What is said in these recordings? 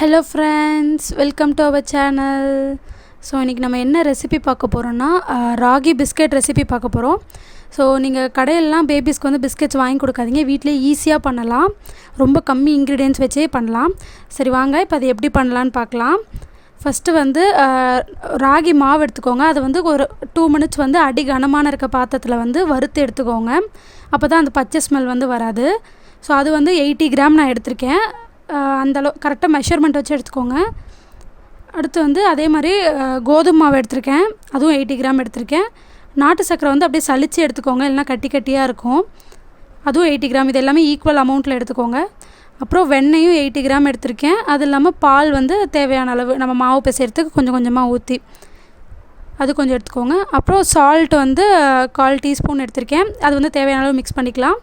Hello friends, welcome to our channel. So இன்றைக்கி நம்ம என்ன ரெசிபி பார்க்க போகிறோன்னா ராகி பிஸ்கெட் ரெசிபி பார்க்க போகிறோம். ஸோ நீங்கள் கடையிலலாம் பேபிஸ்க்கு வந்து பிஸ்கெட்ஸ் வாங்கி கொடுக்காதீங்க, வீட்டிலே ஈஸியாக பண்ணலாம். ரொம்ப கம்மி இன்க்ரீடியன்ட்ஸ் வச்சே பண்ணலாம். சரி வாங்க இப்போ அது எப்படி பண்ணலான்னு பார்க்கலாம். ஃபஸ்ட்டு வந்து ராகி மாவு எடுத்துக்கோங்க. அது வந்து ஒரு 2 மினிட்ஸ் வந்து அடி கனமான இருக்க பாத்திரத்தில் வந்து வறுத்து எடுத்துக்கோங்க. அப்போ தான் அந்த பச்சை ஸ்மெல் வந்து வராது. ஸோ அது வந்து 80 கிராம் நான் எடுத்திருக்கேன். அந்தளவு கரெக்டாக மெஷர்மெண்ட் வச்சு எடுத்துக்கோங்க. அடுத்து வந்து அதே மாதிரி கோதுமை மாவு எடுத்திருக்கேன், அதுவும் 80 கிராம் எடுத்திருக்கேன். நாட்டு சக்கரை வந்து அப்படியே சலித்து எடுத்துக்கோங்க, இல்லைனா கட்டி கட்டியாக இருக்கும், அதுவும் 80 கிராம். இது எல்லாமே ஈக்குவல் அமௌண்ட்டில் எடுத்துக்கோங்க. அப்புறம் வெண்ணெயும் 80 கிராம் எடுத்திருக்கேன். அது இல்லாமல் பால் வந்து தேவையான அளவு நம்ம மாவு பிசைறதுக்கு கொஞ்சம் கொஞ்சமாக ஊற்றி அது கொஞ்சம் எடுத்துக்கோங்க. அப்புறம் சால்ட் வந்து 1/4 டீஸ்பூன் எடுத்திருக்கேன். அது வந்து தேவையான அளவு மிக்ஸ் பண்ணிக்கலாம்.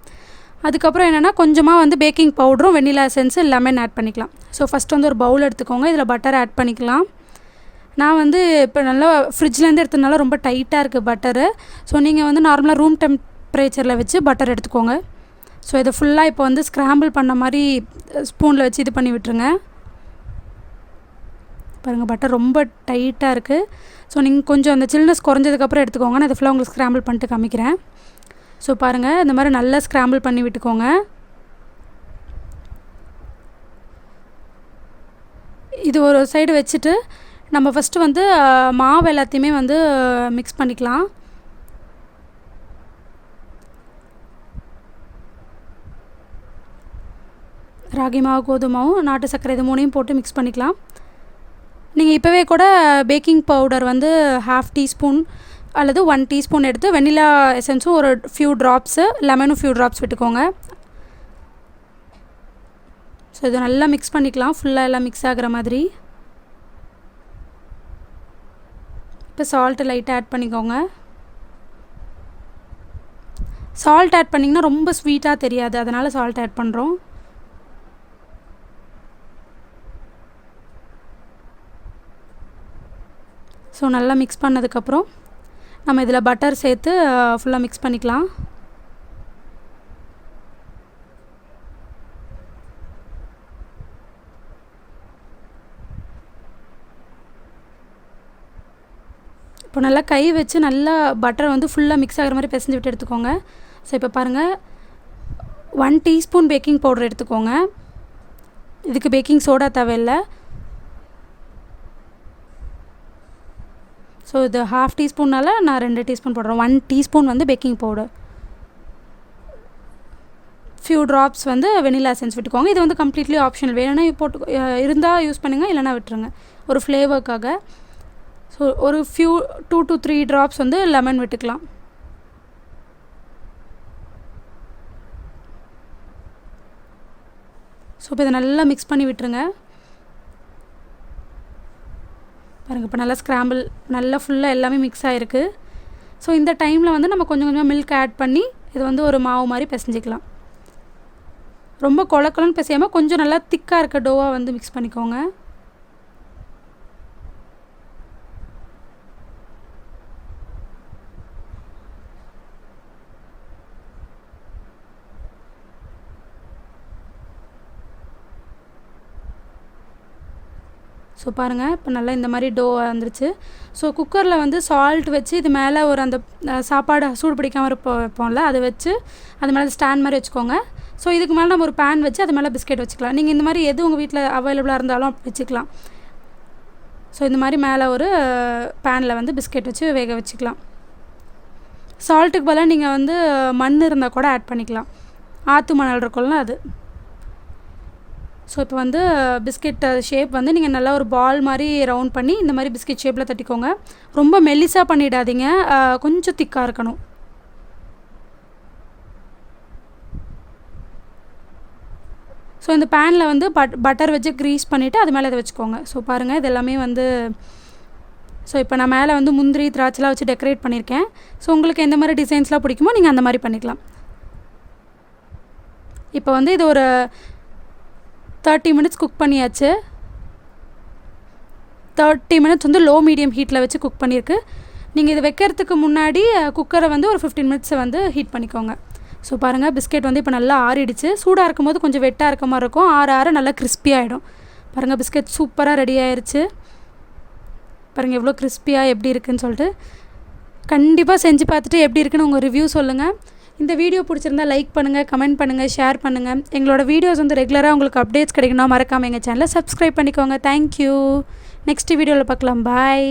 அதுக்கப்புறம் என்னென்னா கொஞ்சமாக வந்து பேக்கிங் பவுடரும் வெண்ணிலா எசன்ஸு லெமன் ஆட் பண்ணிக்கலாம். ஸோ ஃபஸ்ட் வந்து ஒரு பவுல் எடுத்துக்கோங்க, இதில் பட்டர் ஆட் பண்ணிக்கலாம். நான் வந்து இப்போ நல்லா ஃப்ரிட்ஜ்லேருந்து எடுத்ததுனால ரொம்ப டைட்டாக இருக்குது பட்டரு. ஸோ நீங்கள் வந்து நார்மலாக ரூம் டெம்பரேச்சரில் வச்சு பட்டர் எடுத்துக்கோங்க. ஸோ இதை ஃபுல்லாக இப்போ வந்து ஸ்க்ராம்பிள் பண்ண மாதிரி ஸ்பூனில் வச்சு இது பண்ணி விட்டுருங்க. பாருங்கள் பட்டர் ரொம்ப டைட்டாக இருக்குது. ஸோ நீங்கள் கொஞ்சம் அந்த சில்னஸ் குறைஞ்சதுக்கப்புறம் எடுத்துக்கோங்க. நான் இதை ஃபுல்லாக உங்களுக்கு ஸ்க்ராம்பிள் பண்ணிட்டு காமிக்கிறேன். ஸோ பாருங்கள் இந்த மாதிரி நல்லா ஸ்க்ராம்பிள் பண்ணி விட்டுக்கோங்க. இது ஒரு சைடு வச்சுட்டு நம்ம ஃபஸ்ட்டு வந்து மாவு எல்லாத்தையுமே வந்து மிக்ஸ் பண்ணிக்கலாம். ராகி மாவு, கோதுமை மாவு, நாட்டு சர்க்கரை இது 3ஐயும் போட்டு மிக்ஸ் பண்ணிக்கலாம். நீங்கள் இப்போவே கூட பேக்கிங் பவுடர் வந்து 1/2 டீஸ்பூன் அல்லது 1 டீஸ்பூன் எடுத்து வெண்ணிலா எசன்ஸும் ஒரு ஃபியூ ட்ராப்ஸு, லெமனும் ஃபியூ ட்ராப்ஸ் விட்டுக்கோங்க. ஸோ இது நல்லா மிக்ஸ் பண்ணிக்கலாம், ஃபுல்லாக எல்லாம் மிக்ஸ் ஆகிற மாதிரி. இப்போ சால்ட்டு லைட்டாக ஆட் பண்ணிக்கோங்க. சால்ட் ஆட் பண்ணிங்கன்னா ரொம்ப ஸ்வீட்டாக தெரியாது, அதனால் சால்ட் ஆட் பண்ணுறோம். ஸோ நல்லா மிக்ஸ் பண்ணதுக்கப்புறம் நம்ம இதில் பட்டர் சேர்த்து ஃபுல்லாக மிக்ஸ் பண்ணிக்கலாம். இப்போ நல்லா கை வச்சு நல்லா பட்டர் வந்து ஃபுல்லாக மிக்ஸ் ஆகிற மாதிரி பிசைஞ்சு விட்டு எடுத்துக்கோங்க. ஸோ இப்போ பாருங்கள் 1 டீஸ்பூன் பேக்கிங் பவுடர் எடுத்துக்கோங்க. இதுக்கு பேக்கிங் சோடா தேவையில்லை. ஸோ இது 1/2 டீஸ்பூனால் நான் 2 டீஸ்பூன் போடுறேன். 1 டீஸ்பூன் வந்து பேக்கிங் பவுடர், ஃபியூ ட்ராப்ஸ் வந்து வெனிலா எசன்ஸ் விட்டுக்கோங்க. இது வந்து கம்ப்ளீட்லி ஆப்ஷனல், வேணும்னா போட்டு இருந்தால் யூஸ் பண்ணுங்கள், இல்லைனா விட்டுருங்க ஒரு ஃப்ளேவருக்காக. ஸோ ஒரு ஃபியூ 2 to 3 ட்ராப்ஸ் வந்து லெமன் விட்டுக்கலாம். ஸோ இப்போ இதை நல்லா மிக்ஸ் பண்ணி விட்டுருங்க. பாருங்கள் இப்போ நல்லா ஸ்க்ராம்பிள் நல்லா ஃபுல்லாக எல்லாமே மிக்ஸ் ஆகிருக்கு. ஸோ இந்த டைமில் வந்து நம்ம கொஞ்சம் கொஞ்சமாக மில்க் ஆட் பண்ணி இது வந்து ஒரு மாவு மாதிரி பிசைஞ்சிக்கலாம். ரொம்ப கொலக்கொலன்னு பிசையாமல் கொஞ்சம் நல்லா திக்காக இருக்க டோவாக வந்து மிக்ஸ் பண்ணிக்கோங்க. ஸோ பாருங்கள் இப்போ நல்லா இந்த மாதிரி டோ வந்துருச்சு. ஸோ குக்கரில் வந்து சால்ட் வச்சு இது மேலே ஒரு அந்த சாப்பாடு சூடு பிடிக்காமல் வைப்போம்ல, அதை வச்சு அது மேலே ஸ்டாண்ட் மாதிரி வச்சுக்கோங்க. ஸோ இதுக்கு மேலே நம்ம ஒரு பேன் வச்சு அது மேலே பிஸ்கெட் வச்சுக்கலாம். நீங்கள் இந்த மாதிரி எது உங்கள் வீட்டில் அவைலபிளாக இருந்தாலும் வச்சுக்கலாம். ஸோ இந்த மாதிரி மேலே ஒரு பேனில் வந்து பிஸ்கெட் வச்சு வேக வச்சுக்கலாம். சால்ட்டுக்கு பதிலாக நீங்கள் வந்து மண் இருந்தால் கூட ஆட் பண்ணிக்கலாம், ஆற்று மணல் இருக்கும்ல அது. ஸோ இப்போ வந்து பிஸ்கெட் ஷேப் வந்து நீங்கள் நல்லா ஒரு பால் மாதிரி ரவுண்ட் பண்ணி இந்த மாதிரி பிஸ்கெட் ஷேப்பில் தட்டிக்கோங்க. ரொம்ப மெல்லிஸாக பண்ணிடாதீங்க, கொஞ்சம் திக்காக இருக்கணும். ஸோ இந்த பேனில் வந்து பட்டர் வச்சு க்ரீஸ் பண்ணிவிட்டு அது மேலே இதை வச்சுக்கோங்க. ஸோ பாருங்கள் இது எல்லாமே வந்து ஸோ இப்போ நான் மேலே வந்து முந்திரி திராட்சைலாம் வச்சு டெக்கரேட் பண்ணியிருக்கேன். ஸோ உங்களுக்கு எந்த மாதிரி டிசைன்ஸ்லாம் பிடிக்குமோ நீங்கள் அந்த மாதிரி பண்ணிக்கலாம். இப்போ வந்து இது ஒரு 30 மினிட்ஸ் குக் பண்ணியாச்சு. 30 மினிட்ஸ் வந்து லோ மீடியம் ஹீட்டில் வச்சு குக் பண்ணியிருக்கு. நீங்கள் இது வைக்கிறதுக்கு முன்னாடி குக்கரை வந்து ஒரு 15 மினிட்ஸை வந்து ஹீட் பண்ணிக்கோங்க. ஸோ பாருங்கள் பிஸ்கெட் வந்து இப்போ நல்லா ஆறிடுச்சு. சூடாக இருக்கும்போது கொஞ்சம் வெட்டாக இருக்க மாதிரி இருக்கும், ஆற ஆற நல்லா கிறிஸ்பியாகிடும். பாருங்கள் பிஸ்கெட் சூப்பராக ரெடி ஆயிடுச்சு. பாருங்கள் எவ்வளோ கிறிஸ்பியாக எப்படி இருக்குதுன்னு சொல்லிட்டு. கண்டிப்பாக செஞ்சு பார்த்துட்டு எப்படி இருக்குன்னு உங்கள் ரிவ்யூ சொல்லுங்கள். இந்த வீடியோ பிடிச்சிருந்தா லைக் பண்ணுங்கள், கமெண்ட் பண்ணுங்கள், ஷேர் பண்ணுங்கள். எங்களோட வீடியோஸ் வந்து ரெகுலராக உங்களுக்கு அப்டேட்ஸ் கிடைக்கணும், மறக்காமல் எங்கள் சேனலை சப்ஸ்கிரைப் பண்ணிக்கோங்க. தேங்க்யூ. நெக்ஸ்ட் வீடியோவில் பார்க்கலாம். பாய்.